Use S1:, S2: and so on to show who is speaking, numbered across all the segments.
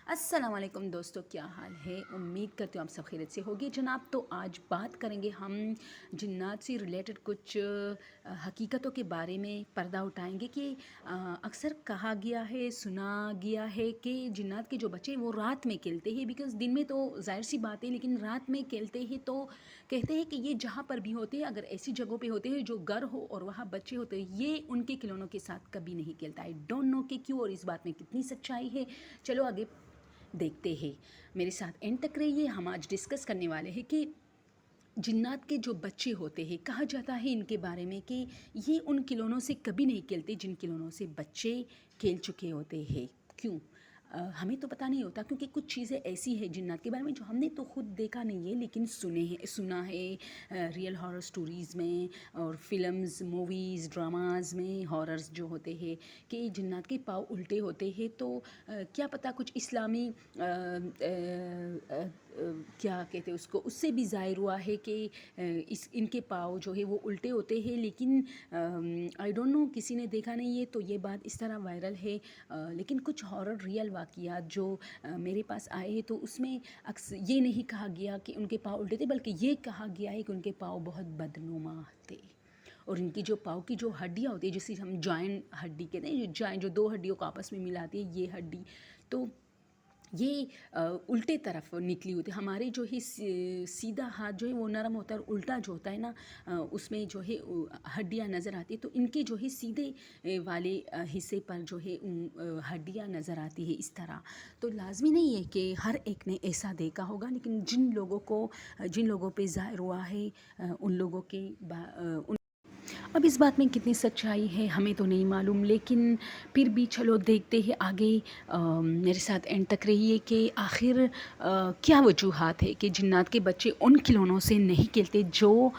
S1: السلام علیکم دوستو، کیا حال ہے؟ امید کرتی ہوں آپ سب خیریت سے ہوگی جناب۔ تو آج بات کریں گے ہم جنات سے ریلیٹڈ کچھ حقیقتوں کے بارے میں پردہ اٹھائیں گے کہ اکثر کہا گیا ہے، سنا گیا ہے کہ جنات کے جو بچے وہ رات میں کھیلتے ہیں، بیکاز دن میں تو ظاہر سی بات ہے لیکن رات میں کھیلتے ہیں، تو کہتے ہیں کہ یہ جہاں پر بھی ہوتے ہیں، اگر ایسی جگہوں پہ ہوتے ہیں جو گھر ہو اور وہاں بچے ہوتے ہیں، یہ ان کے کھلونوں کے ساتھ کبھی نہیں کھیلتا۔ آئی ڈونٹ نو کہ کیوں اور اس بات میں کتنی سچائی ہے۔ چلو آگے دیکھتے ہیں، میرے ساتھ اینڈ تک رہیے۔ ہم آج ڈسکس کرنے والے ہیں کہ جنات کے جو بچے ہوتے ہیں، کہا جاتا ہے ان کے بارے میں کہ یہ ان کھلونوں سے کبھی نہیں کھیلتے جن کھلونوں سے بچے کھیل چکے ہوتے ہیں۔ کیوں؟ ہمیں تو پتہ نہیں ہوتا، کیونکہ کچھ چیزیں ایسی ہیں جنات کے بارے میں جو ہم نے تو خود دیکھا نہیں ہے لیکن سنا ہے ریئل ہارر سٹوریز میں اور فلمز، موویز، ڈراماز میں ہاررز جو ہوتے ہیں کہ جنات کے پاؤں الٹے ہوتے ہیں۔ تو کیا پتہ کچھ اسلامی کیا کہتے ہیں اس کو، اس سے بھی ظاہر ہوا ہے کہ ان کے پاؤں جو ہے وہ الٹے ہوتے ہیں، لیکن آئی ڈونٹ نو، کسی نے دیکھا نہیں ہے تو یہ بات اس طرح وائرل ہے۔ لیکن کچھ ہارر ریئل واقعات جو میرے پاس آئے ہیں تو اس میں یہ نہیں کہا گیا کہ ان کے پاؤں الٹے تھے، بلکہ یہ کہا گیا ہے کہ ان کے پاؤں بہت بدنما تھے، اور ان کی جو پاؤں کی جو ہڈیاں ہوتی ہیں جسے ہم جوائنٹ ہڈی کہتے ہیں، جو دو ہڈیوں کو آپس میں ملاتی ہے یہ ہڈی، تو یہ الٹے طرف نکلی ہوتی ہے۔ ہمارے جو ہے سیدھا ہاتھ جو ہے وہ نرم ہوتا ہے، اور الٹا جو ہوتا ہے نا اس میں جو ہے ہڈیاں نظر آتی ہے، تو ان کے جو ہے سیدھے والے حصے پر جو ہے ہڈیاں نظر آتی ہے اس طرح۔ تو لازمی نہیں ہے کہ ہر ایک نے ایسا دیکھا ہوگا، لیکن جن لوگوں پہ ظاہر ہوا ہے ان لوگوں کے اب اس بات میں کتنی سچائی ہے ہمیں تو نہیں معلوم، لیکن پھر بھی چلو دیکھتے ہیں آگے۔ میرے ساتھ اینڈ تک رہیے کہ آخر کیا وجوہات ہے کہ جنات کے بچے ان کھلونوں سے نہیں کھیلتے جو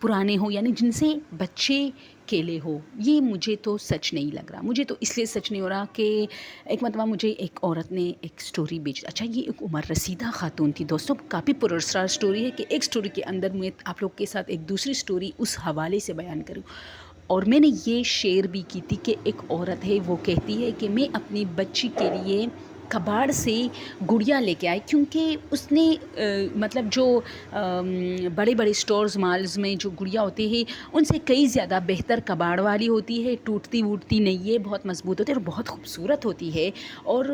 S1: پرانے ہوں، یعنی جن سے بچے کھیلے ہو۔ یہ مجھے تو سچ نہیں لگ رہا، مجھے تو اس لیے سچ نہیں ہو رہا کہ ایک مرتبہ مجھے ایک عورت نے ایک سٹوری بھیجی۔ اچھا، یہ ایک عمر رسیدہ خاتون تھی دوستوں، کافی پراسرار سٹوری ہے کہ ایک سٹوری کے اندر میں آپ لوگ کے ساتھ ایک دوسری سٹوری اس حوالے سے بیان کروں۔ اور میں نے یہ شیئر بھی کی تھی کہ ایک عورت ہے، وہ کہتی ہے کہ میں اپنی بچی کے لیے کباڑ سے گڑیا لے کے آئی، کیونکہ اس نے مطلب جو بڑے بڑے سٹورز مالز میں جو گڑیا ہوتے ہیں ان سے کئی زیادہ بہتر کباڑ والی ہوتی ہے، ٹوٹتی ووٹتی نہیں ہے، بہت مضبوط ہوتی ہے اور بہت خوبصورت ہوتی ہے، اور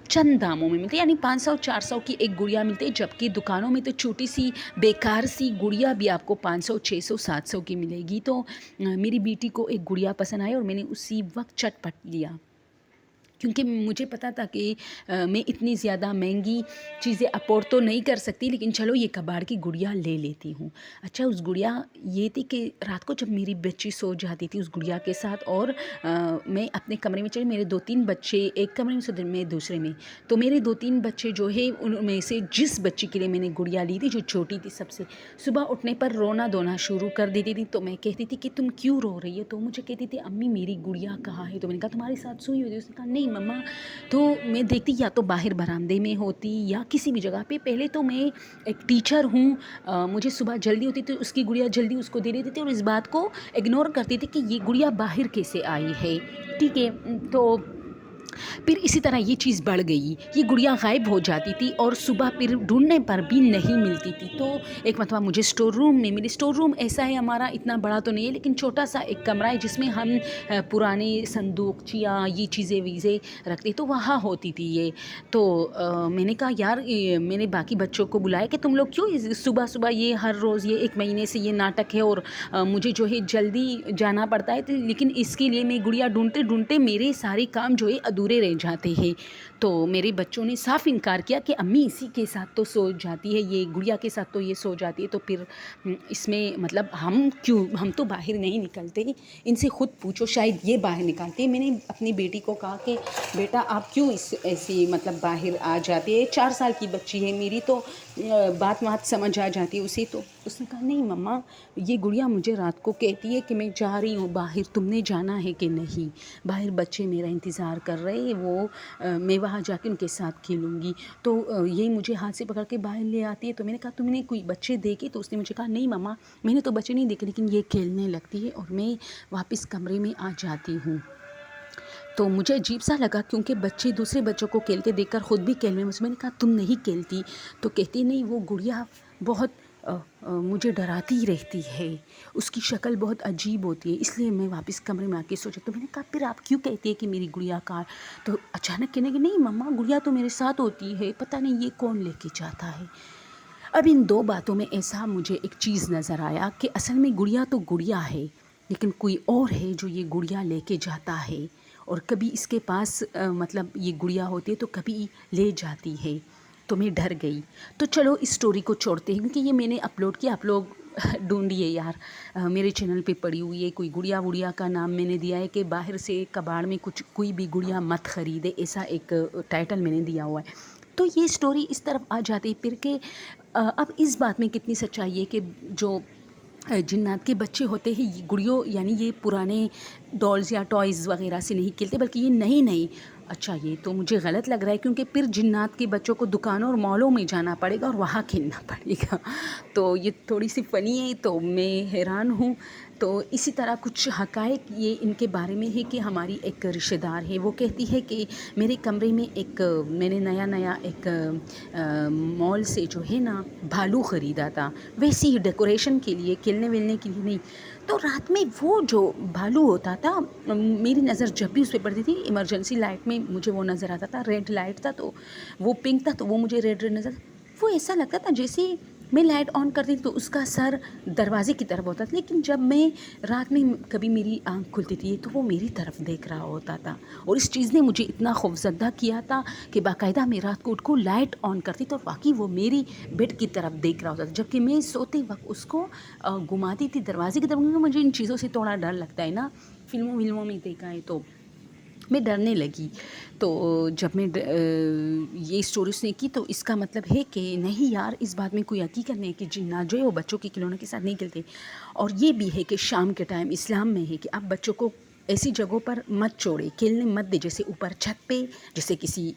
S1: چند داموں میں ملتی ہے، یعنی 500-400 کی ایک گڑیا ملتی ہے، جبکہ دکانوں میں تو چھوٹی سی بیکار سی گڑیا بھی آپ کو 500-600-700 کی ملے گی۔ تو میری بیٹی کو ایک گڑیا پسند آئی اور میں نے اسی وقت چٹ پٹ لیا، کیونکہ مجھے پتا تھا کہ میں اتنی زیادہ مہنگی چیزیں افورڈ تو نہیں کر سکتی، لیکن چلو یہ کباڑ کی گڑیا لے لیتی ہوں۔ اچھا، اس گڑیا یہ تھی کہ رات کو جب میری بچی سو جاتی تھی اس گڑیا کے ساتھ، اور میں اپنے کمرے میں چلی، میرے 2-3 بچے ایک کمرے میں سوتے، میں دوسرے میں، تو میرے 2-3 بچے جو ہے ان میں سے جس بچی کے لیے میں نے گڑیا لی تھی جو چھوٹی تھی سب سے، صبح اٹھنے پر رونا دھونا شروع کر دیتی تھی۔ تو میں کہتی تھی کہ تم کیوں رو رہی ہے؟ تو مجھے کہتی تھی امی میری گڑیا کہاں ہے؟ تو میں نے کہا تمہارے ساتھ سوئی ہوئی؟ اس نے کہا نہیں مما۔ تو میں دیکھتی یا تو باہر برآمدے میں ہوتی یا کسی بھی جگہ پہ۔ پہلے تو میں ایک ٹیچر ہوں، مجھے صبح جلدی ہوتی تھی، اس کی گڑیا جلدی اس کو دے دیتی تھی اور اس بات کو اگنور کرتی تھی کہ یہ گڑیا باہر کیسے آئی ہے، ٹھیک ہے۔ تو پھر اسی طرح یہ چیز بڑھ گئی، یہ گڑیا غائب ہو جاتی تھی اور صبح پھر ڈھونڈنے پر بھی نہیں ملتی تھی۔ تو ایک مرتبہ مجھے اسٹور روم میں ملی۔ اسٹور روم ایسا ہے ہمارا، اتنا بڑا تو نہیں ہے لیکن چھوٹا سا ایک کمرہ ہے جس میں ہم پرانے صندوقچیاں یہ چیزیں ویزیں رکھتے، تو وہاں ہوتی تھی یہ۔ تو میں نے کہا یار، میں نے باقی بچوں کو بلایا کہ تم لوگ کیوں صبح صبح یہ ہر روز یہ 1 مہینے سے یہ ناٹک ہے، اور مجھے جو ہے جلدی جانا پڑتا ہے، لیکن اس کے لیے میں گڑیا ڈھونڈتے ڈھونڈتے میرے سارے کام جو ہے ادھورے رہ جاتے ہیں۔ تو میرے بچوں نے صاف انکار کیا کہ امی اسی کے ساتھ تو سو جاتی ہے، یہ گڑیا کے ساتھ تو یہ سو جاتی ہے، تو پھر اس میں مطلب ہم تو باہر نہیں نکلتے، ان سے خود پوچھو شاید یہ باہر نکالتے ہیں۔ میں نے اپنی بیٹی کو کہا کہ بیٹا آپ کیوں ایسی مطلب باہر آ جاتی ہے، 4 سال کی بچی ہے میری، تو بات سمجھ آ جاتی ہے اسے۔ تو اس نے کہا نہیں مما، یہ گڑیا مجھے رات کو کہتی ہے کہ میں جا رہی ہوں باہر، تم نے جانا ہے کہ نہیں؟ باہر بچے میرا انتظار کر رہے ہیں، وہ میں وہاں جا کے ان کے ساتھ کھیلوں گی۔ تو یہ مجھے ہاتھ سے پکڑ کے باہر لے آتی ہے۔ تو میں نے کہا تم نے کوئی بچے دیکھے؟ تو اس نے مجھے کہا نہیں مما، میں نے تو بچے نہیں دیکھے، لیکن یہ کھیلنے لگتی ہے اور میں واپس کمرے میں آ جاتی ہوں۔ تو مجھے عجیب سا لگا کیونکہ بچے دوسرے بچوں کو کھیلتے دیکھ کر خود بھی کھیلنے میں نے کہا تم نہیں کھیلتی؟ تو کہتی نہیں وہ گڑیا بہت مجھے ڈراتی رہتی ہے، اس کی شکل بہت عجیب ہوتی ہے، اس لیے میں واپس کمرے میں آ کے سوچا۔ تو میں نے کہا پھر آپ کیوں کہتی ہے کہ میری گڑیا کا؟ تو اچانک کہنے کہ نہیں مما گڑیا تو میرے ساتھ ہوتی ہے، پتہ نہیں یہ کون لے کے جاتا ہے۔ اب ان دو باتوں میں ایسا مجھے ایک چیز نظر آیا کہ اصل میں گڑیا تو گڑیا ہے، لیکن کوئی اور ہے جو یہ گڑیا لے کے جاتا ہے، اور کبھی اس کے پاس مطلب یہ گڑیا ہوتی ہے تو کبھی لے جاتی ہے۔ تو میں ڈر گئی۔ تو چلو اس سٹوری کو چھوڑتے ہیں کیونکہ یہ میں نے اپلوڈ کیا، آپ لوگ ڈھونڈیے یار، میرے چینل پہ پڑی ہوئی ہے، کوئی گڑیا وڑیا کا نام میں نے دیا ہے کہ باہر سے کباڑ میں کوئی بھی گڑیا مت خریدے، ایسا ایک ٹائٹل میں نے دیا ہوا ہے۔ تو یہ سٹوری اس طرف آ جاتی پھر کہ اب اس بات میں کتنی سچائی ہے کہ جو جنات کے بچے ہوتے ہیں یہ گڑیوں یعنی یہ پرانے ڈالز یا ٹوائز وغیرہ سے نہیں کھیلتے بلکہ یہ نئی اچھا یہ تو مجھے غلط لگ رہا ہے کیونکہ پھر جنات کے بچوں کو دکانوں اور مالوں میں جانا پڑے گا اور وہاں کھیلنا پڑے گا، تو یہ تھوڑی سی فنی ہے، تو میں حیران ہوں۔ تو اسی طرح کچھ حقائق یہ ان کے بارے میں ہے کہ ہماری ایک رشتہ دار ہے، وہ کہتی ہے کہ میرے کمرے میں میں نے نیا ایک مال سے جو ہے نا بھالو خریدا تھا، ویسی ہی ڈیکوریشن کے لیے، کھیلنے ویلنے کے لیے نہیں۔ تو رات میں وہ جو بھالو ہوتا تھا میری نظر جب بھی اس پہ پڑتی تھی، ایمرجنسی لائٹ میں مجھے وہ نظر آتا تھا، ریڈ لائٹ تھا تو وہ پنک تھا تو وہ مجھے ریڈ نظر، وہ ایسا لگتا تھا جیسے میں لائٹ آن کرتی تھی تو اس کا سر دروازے کی طرف ہوتا تھا، لیکن جب میں رات میں کبھی میری آنکھ کھلتی تھی تو وہ میری طرف دیکھ رہا ہوتا تھا، اور اس چیز نے مجھے اتنا خوفزدہ کیا تھا کہ باقاعدہ میں رات کو اٹھ کو لائٹ آن کرتی تو واقعی وہ میری بیڈ کی طرف دیکھ رہا ہوتا تھا، جبکہ میں سوتے وقت اس کو گھماتی تھی دروازے کی طرف، کیونکہ مجھے ان چیزوں سے تھوڑا ڈر لگتا ہے نا، فلموں میں دیکھا ہے تو میں ڈرنے لگی۔ تو جب میں یہ اسٹوری اس نے کی تو اس کا مطلب ہے کہ نہیں یار، اس بات میں کوئی حقیقت نہیں کہ جنات جو ہے وہ بچوں کے کھلونوں کے ساتھ نہیں کھیلتے، اور یہ بھی ہے کہ شام کے ٹائم اسلام میں ہے کہ آپ بچوں کو ایسی جگہوں پر مت چھوڑے، کھیلنے مت دے، جیسے اوپر چھت پہ، جیسے کسی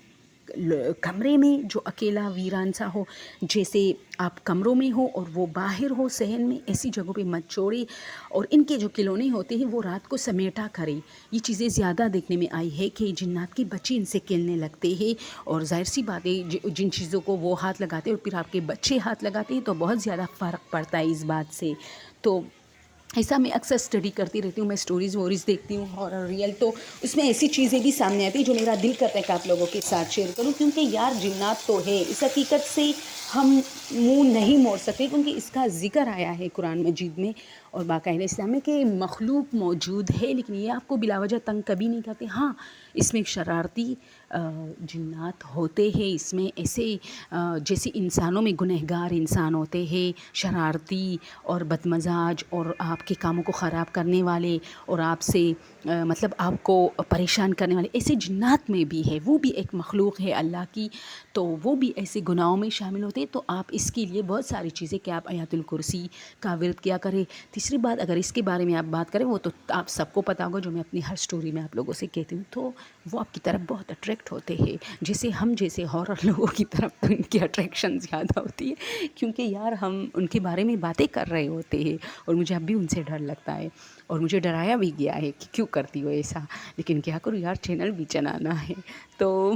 S1: کمرے میں جو اکیلا ویران سا ہو، جیسے آپ کمروں میں ہو اور وہ باہر ہو صحن میں، ایسی جگہوں پہ مت چھوڑے، اور ان کے جو کھلونے ہوتے ہیں وہ رات کو سمیٹا کرے۔ یہ چیزیں زیادہ دیکھنے میں آئی ہے کہ جنات کے بچے ان سے کھیلنے لگتے ہیں، اور ظاہر سی بات ہے جن چیزوں کو وہ ہاتھ لگاتے ہیں اور پھر آپ کے بچے ہاتھ لگاتے ہیں تو بہت زیادہ فرق پڑتا ہے اس بات سے۔ تو ایسا میں اکثر اسٹڈی کرتی رہتی ہوں، میں اسٹوریز ووریز دیکھتی ہوں اور ریئل، تو اس میں ایسی چیزیں بھی سامنے آتی ہیں جو میرا دل کرتا ہے کہ آپ لوگوں کے ساتھ شیئر کروں، کیونکہ یار جنات تو ہے، اس حقیقت سے ہم منہ نہیں موڑ سکتے کیونکہ اس کا ذکر آیا ہے قرآن مجید میں اور باقاعدہ اسلام میں کہ مخلوق موجود ہے، لیکن یہ آپ کو بلا وجہ تنگ کبھی نہیں کرتے۔ ہاں اس میں شرارتی جنات ہوتے ہیں، اس میں ایسے جیسے انسانوں میں گنہگار انسان ہوتے ہیں، شرارتی اور بدمزاج اور آپ کے کاموں کو خراب کرنے والے اور آپ سے مطلب آپ کو پریشان کرنے والے، ایسے جنات میں بھی ہے، وہ بھی ایک مخلوق ہے اللہ کی، تو وہ بھی ایسے گناہوں میں شامل ہوتے ہیں۔ تو آپ اس کے لیے بہت ساری چیزیں کہ آپ آیات الکرسی کا ورد کیا کریں۔ تیسری بات، اگر اس کے بارے میں آپ بات کریں وہ تو آپ سب کو پتہ ہوگا، جو میں اپنی ہر سٹوری میں آپ لوگوں سے کہتی ہوں، تو وہ آپ کی طرف بہت اٹریکٹ ہوتے ہیں، جیسے ہم جیسے ہارر لوگوں کی طرف تو ان کی اٹریکشن زیادہ ہوتی ہے، کیونکہ یار ہم ان کے بارے میں باتیں کر رہے ہوتے ہیں اور مجھے اب بھی ان سے ڈر لگتا ہے، اور مجھے ڈرایا بھی گیا ہے کہ کیوں کرتی ہو ایسا، لیکن کیا کروں یار، چینل بھی چلانا ہے۔ تو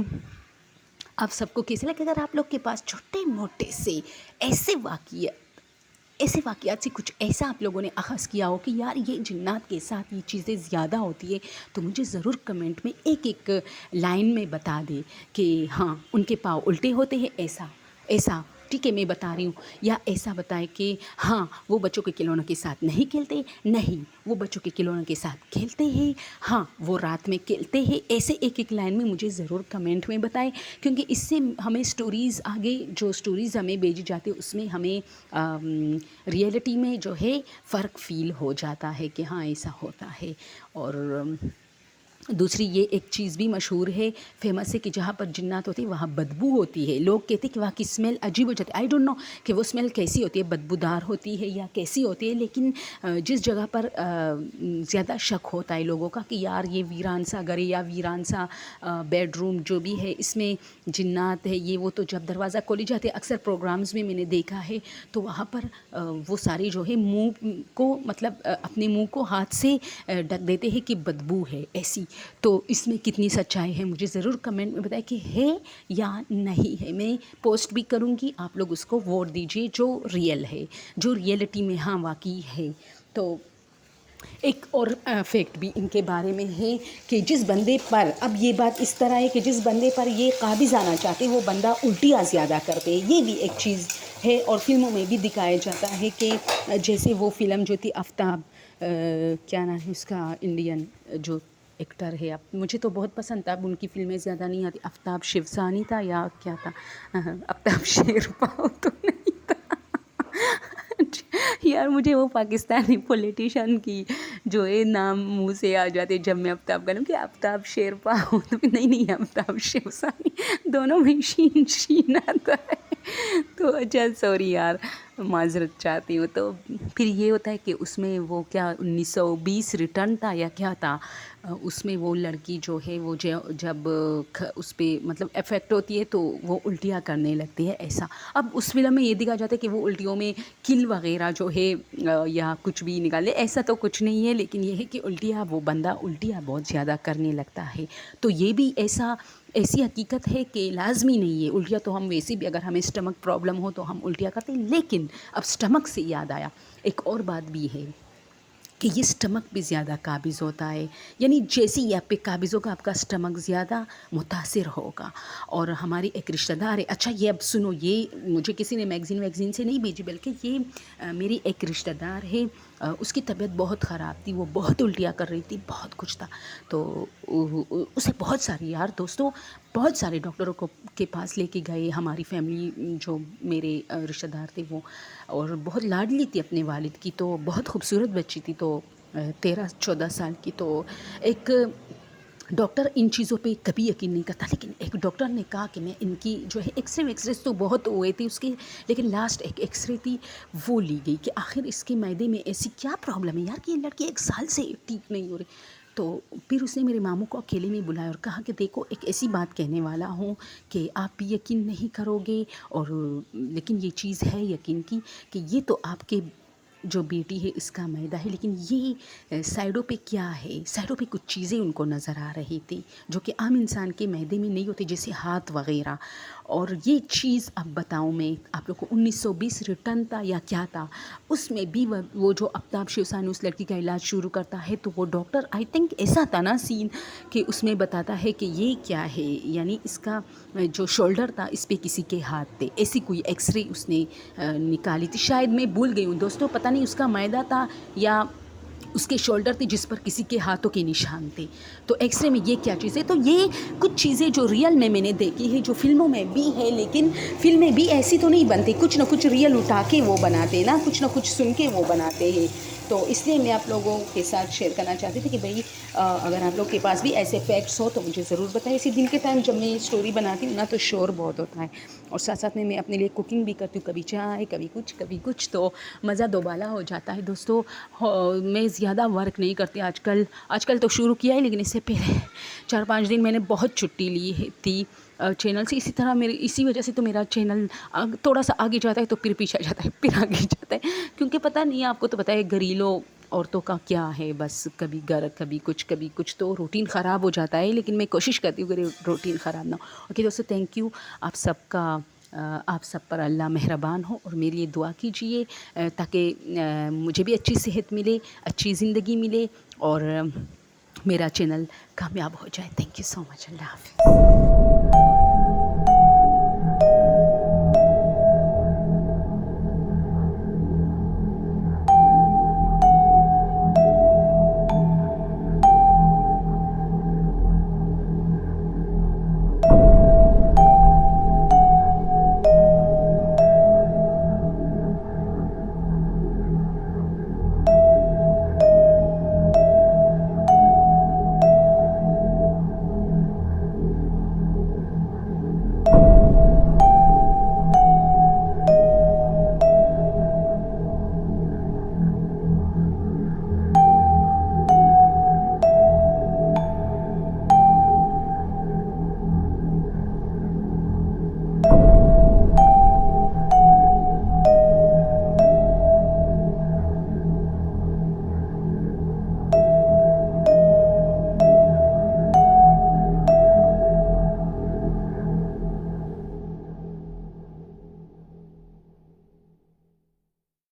S1: آپ سب کو کیسے لگے اگر آپ لوگ کے پاس چھوٹے موٹے سے ایسے واقعات سے کچھ ایسا آپ لوگوں نے اخذ کیا ہو کہ یار یہ جنات کے ساتھ یہ چیزیں زیادہ ہوتی ہے، تو مجھے ضرور کمنٹ میں ایک لائن میں بتا دے کہ ہاں ان کے پاؤں الٹے ہوتے ہیں، ایسا ٹھیک ہے میں بتا رہی ہوں، یا ایسا بتائے کہ ہاں وہ بچوں کے کھلونوں کے ساتھ نہیں کھیلتے، نہیں وہ بچوں کے کھلونوں کے ساتھ کھیلتے ہیں، ہاں وہ رات میں کھیلتے ہیں، ایسے ایک لائن میں مجھے ضرور کمنٹ میں بتائیں، کیونکہ اس سے ہمیں سٹوریز آگے جو سٹوریز ہمیں بھیجی جاتی ہے اس میں ہمیں ریئلٹی میں جو ہے فرق فیل ہو جاتا ہے کہ ہاں ایسا ہوتا ہے۔ اور دوسری یہ ایک چیز بھی مشہور ہے، فیمس ہے کہ جہاں پر جنات ہوتی ہے وہاں بدبو ہوتی ہے، لوگ کہتے ہیں کہ وہاں کی اسمیل عجیب ہو جاتی ہے، آئی ڈونٹ نو کہ وہ اسمیل کیسی ہوتی ہے، بدبودار ہوتی ہے یا کیسی ہوتی ہے، لیکن جس جگہ پر زیادہ شک ہوتا ہے لوگوں کا کہ یار یہ ویران سا گھر یا ویران سا بیڈ روم جو بھی ہے اس میں جنات ہے یہ وہ، تو جب دروازہ کھولی جاتے ہیں اکثر پروگرامز میں نے دیکھا ہے تو وہاں پر وہ سارے جو ہے منہ کو مطلب اپنے منہ کو ہاتھ سے ڈھک دیتے ہیں کہ بدبو ہے ایسی، تو اس میں کتنی سچائی ہے مجھے ضرور کمنٹ میں بتائیں کہ ہے یا نہیں ہے. میں پوسٹ بھی کروں گی, آپ لوگ اس کو ووٹ دیجیے جو ریئل ہے, جو ریئلٹی میں ہاں واقعی ہے. تو ایک اور فیکٹ بھی ان کے بارے میں ہے کہ جس بندے پر, اب یہ بات اس طرح ہے کہ جس بندے پر یہ قابض آنا چاہتے وہ بندہ الٹیاں زیادہ کرتے, یہ بھی ایک چیز ہے. اور فلموں میں بھی دکھایا جاتا ہے کہ جیسے وہ فلم جو تھی آفتاب, کیا نام ہے اس کا, انڈین جو ایکٹر ہے, اب مجھے تو بہت پسند تھا, اب ان کی فلمیں زیادہ نہیں آتی. آفتاب شیوسانی تھا یا کیا تھا, آفتاب شیرپا تو نہیں تھا یار مجھے وہ پاکستانی پولیٹیشین کی جو ہے نام منہ سے آ جاتے جب میں آفتاب کروں کہ آفتاب شیرپا ہوں, تو نہیں آفتاب شیوسانی, دونوں میں شین شین آتا ہے. تو اچھا سوری یار, معذرت چاہتی ہوں. تو پھر یہ ہوتا ہے کہ اس میں وہ کیا 1920 ریٹرن تھا یا کیا تھا, اس میں وہ لڑکی جو ہے وہ جب اس پہ مطلب افیکٹ ہوتی ہے تو وہ الٹیاں کرنے لگتی ہے ایسا. اب اس فلم میں یہ دکھا جاتا ہے کہ وہ الٹیوں میں کل وغیرح جو ہے یا کچھ بھی نکالے, ایسا تو کچھ نہیں ہے, لیکن یہ ہے کہ الٹیاں وہ بندہ الٹیاں بہت زیادہ کرنے لگتا ہے. تو یہ بھی ایسی حقیقت ہے کہ لازمی نہیں ہے الٹیاں, تو ہم ویسے بھی اگر ہمیں اسٹمک پرابلم ہو تو ہم الٹیاں کرتے ہیں. لیکن اب اسٹمک سے یاد آیا ایک اور بات بھی ہے کہ یہ اسٹمک بھی زیادہ قابض ہوتا ہے, یعنی جیسے ہی آپ پہ قابض ہوگا آپ کا اسٹمک زیادہ متاثر ہوگا. اور ہماری ایک رشتہ دار ہے, اچھا یہ اب سنو, یہ مجھے کسی نے میگزین سے نہیں بھیجی بلکہ یہ میری ایک رشتہ دار ہے, اس کی طبیعت بہت خراب تھی, وہ بہت الٹیاں کر رہی تھی, بہت کچھ تھا. تو اسے بہت ساری یار دوستوں بہت سارے ڈاکٹروں کے پاس لے کے گئے, ہماری فیملی جو میرے رشتہ دار تھے وہ, اور بہت لاڈلی تھی اپنے والد کی, تو بہت خوبصورت بچی تھی, تو 13-14 سال کی. تو ایک ڈاکٹر ان چیزوں پہ کبھی یقین نہیں کرتا, لیکن ایک ڈاکٹر نے کہا کہ میں ان کی جو ہے ایکس رے تو بہت ہوئے تھے اس کے, لیکن لاسٹ ایک ایکس رے تھی وہ لی گئی کہ آخر اس کے معدے میں ایسی کیا پرابلم ہے یار کہ یہ لڑکی 1 سال سے ٹھیک نہیں ہو رہی. تو پھر اس نے میرے ماموں کو اکیلے میں بلایا اور کہا کہ دیکھو ایک ایسی بات کہنے والا ہوں کہ آپ بھی یقین نہیں کرو گے, اور لیکن یہ چیز ہے یقین کی کہ یہ تو آپ کے جو بیٹی ہے اس کا معدہ ہے, لیکن یہ سائڈوں پہ کیا ہے, سائڈوں پہ کچھ چیزیں ان کو نظر آ رہی تھی جو کہ عام انسان کے معدے میں نہیں ہوتی, جیسے ہاتھ وغیرہ. اور یہ چیز اب بتاؤں میں آپ لوگ کو 1920 ریٹرن تھا یا کیا تھا, اس میں بھی وہ جو آفتاب شیوسانی اس لڑکی کا علاج شروع کرتا ہے, تو وہ ڈاکٹر آئی تھنک ایسا تھا نا سین کہ اس میں بتاتا ہے کہ یہ کیا ہے, یعنی اس کا جو شولڈر تھا اس پہ کسی کے ہاتھ تھے, ایسی کوئی ایکس رے اس نے نکالی تھی, شاید میں بھول گئی ہوں دوستوں, پتہ نہیں اس کا معدہ تھا یا اس کے شولڈر تھے جس پر کسی کے ہاتھوں کے نشان تھے. تو ایکس رے میں یہ کیا چیز ہے, تو یہ کچھ چیزیں جو ریئل میں نے دیکھی ہے, جو فلموں میں بھی ہے, لیکن فلمیں بھی ایسی تو نہیں بنتی, کچھ نہ کچھ ریئل اٹھا کے وہ بناتے نا, کچھ نہ کچھ سن کے وہ بناتے ہیں. تو اس لیے میں آپ لوگوں کے ساتھ شیئر کرنا چاہتی تھی کہ بھئی اگر آپ لوگ کے پاس بھی ایسے فیکٹس ہو تو مجھے ضرور بتائیں. اسی دن کے ٹائم جب میں اسٹوری بناتی ہوں نا تو شور بہت ہوتا ہے, اور ساتھ ساتھ میں اپنے لیے کوکنگ بھی کرتی ہوں, کبھی چائے کبھی کچھ, تو مزہ دوبالا ہو جاتا ہے دوستوں. میں زیادہ ورک نہیں کرتی آج کل تو شروع کیا ہے, لیکن اس سے پہلے 4-5 دن میں نے بہت چھٹی لی تھی چینل سے. اسی طرح اسی وجہ سے تو میرا چینل تھوڑا سا آگے جاتا ہے تو پھر پیچھے جاتا ہے, پھر آگے جاتا ہے, کیونکہ پتہ نہیں آپ کو تو پتہ ہے گھریلو عورتوں کا کیا ہے, بس کبھی گھر کبھی کچھ تو روٹین خراب ہو جاتا ہے, لیکن میں کوشش کرتی ہوں کہ روٹین خراب نہ ہو. اوکے دوستو, تھینک یو آپ سب پر اللہ مہربان ہو, اور میرے لیے دعا کیجیے تاکہ مجھے بھی اچھی صحت ملے, اچھی زندگی ملے, اور میرا چینل کامیاب ہو جائے. تھینک یو سو مچ. اللہ حافظ.